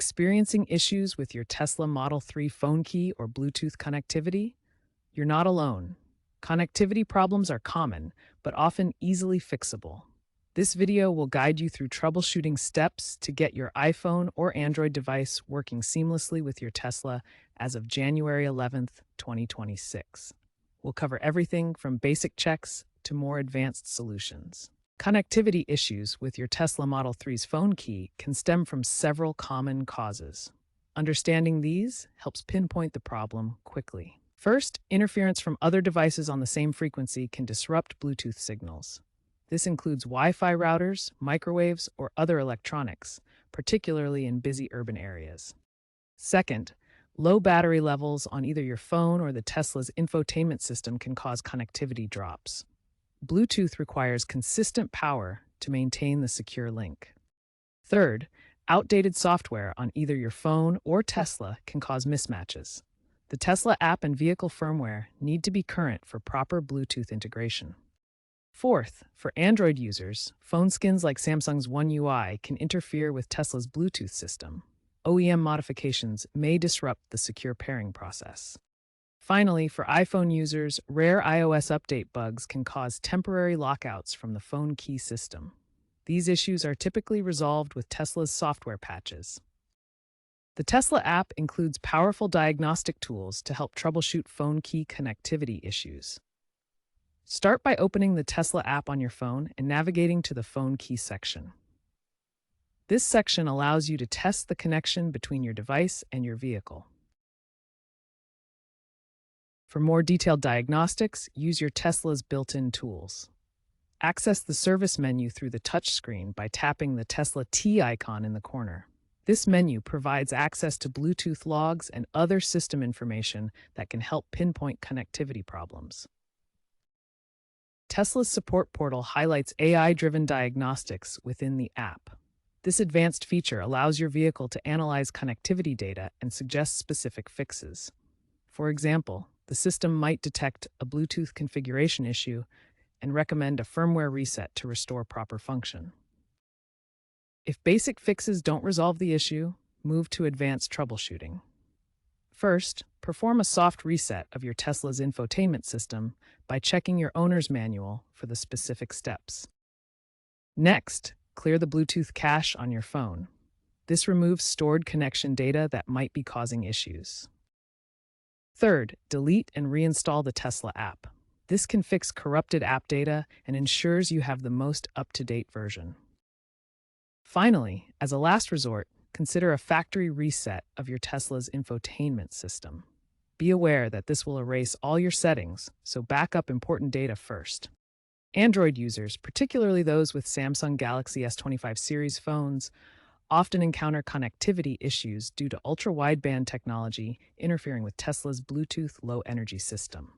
Experiencing issues with your Tesla Model 3 phone key or Bluetooth connectivity? You're not alone. Connectivity problems are common, but often easily fixable. This video will guide you through troubleshooting steps to get your iPhone or Android device working seamlessly with your Tesla as of January 11th, 2026. We'll cover everything from basic checks to more advanced solutions. Connectivity issues with your Tesla Model 3's phone key can stem from several common causes. Understanding these helps pinpoint the problem quickly. First, interference from other devices on the same frequency can disrupt Bluetooth signals. This includes Wi-Fi routers, microwaves, or other electronics, particularly in busy urban areas. Second, low battery levels on either your phone or the Tesla's infotainment system can cause connectivity drops. Bluetooth requires consistent power to maintain the secure link. Third, outdated software on either your phone or Tesla can cause mismatches. The Tesla app and vehicle firmware need to be current for proper Bluetooth integration. Fourth, for Android users, phone skins like Samsung's One UI can interfere with Tesla's Bluetooth system. OEM modifications may disrupt the secure pairing process. Finally, for iPhone users, rare iOS update bugs can cause temporary lockouts from the phone key system. These issues are typically resolved with Tesla's software patches. The Tesla app includes powerful diagnostic tools to help troubleshoot phone key connectivity issues. Start by opening the Tesla app on your phone and navigating to the phone key section. This section allows you to test the connection between your device and your vehicle. For more detailed diagnostics, use your Tesla's built-in tools. Access the service menu through the touchscreen by tapping the Tesla T icon in the corner. This menu provides access to Bluetooth logs and other system information that can help pinpoint connectivity problems. Tesla's support portal highlights AI-driven diagnostics within the app. This advanced feature allows your vehicle to analyze connectivity data and suggest specific fixes. For example, the system might detect a Bluetooth configuration issue and recommend a firmware reset to restore proper function. If basic fixes don't resolve the issue, move to advanced troubleshooting. First, perform a soft reset of your Tesla's infotainment system by checking your owner's manual for the specific steps. Next, clear the Bluetooth cache on your phone. This removes stored connection data that might be causing issues. Third, delete and reinstall the Tesla app. This can fix corrupted app data and ensures you have the most up-to-date version. Finally, as a last resort, consider a factory reset of your Tesla's infotainment system. Be aware that this will erase all your settings, so back up important data first. Android users, particularly those with Samsung Galaxy S25 series phones, often encounter connectivity issues due to ultra-wideband technology interfering with Tesla's Bluetooth low-energy system.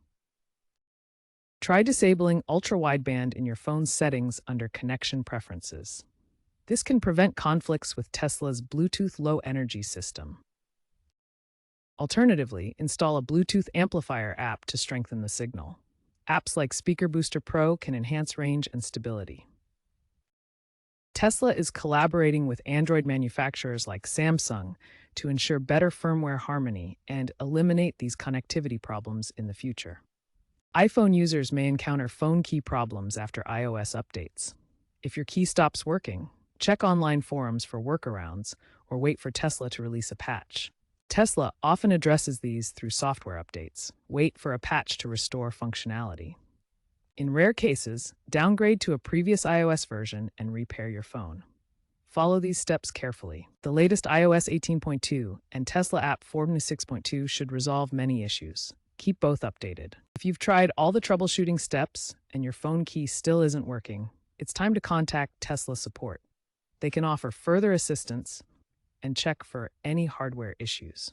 Try disabling ultra-wideband in your phone's settings under Connection Preferences. This can prevent conflicts with Tesla's Bluetooth low-energy system. Alternatively, install a Bluetooth amplifier app to strengthen the signal. Apps like Speaker Booster Pro can enhance range and stability. Tesla is collaborating with Android manufacturers like Samsung to ensure better firmware harmony and eliminate these connectivity problems in the future. iPhone users may encounter phone key problems after iOS updates. If your key stops working, check online forums for workarounds or wait for Tesla to release a patch. Tesla often addresses these through software updates. Wait for a patch to restore functionality. In rare cases, downgrade to a previous iOS version and repair your phone. Follow these steps carefully. The latest iOS 18.2 and Tesla app 4.6.2 should resolve many issues. Keep both updated. If you've tried all the troubleshooting steps and your phone key still isn't working, it's time to contact Tesla support. They can offer further assistance and check for any hardware issues.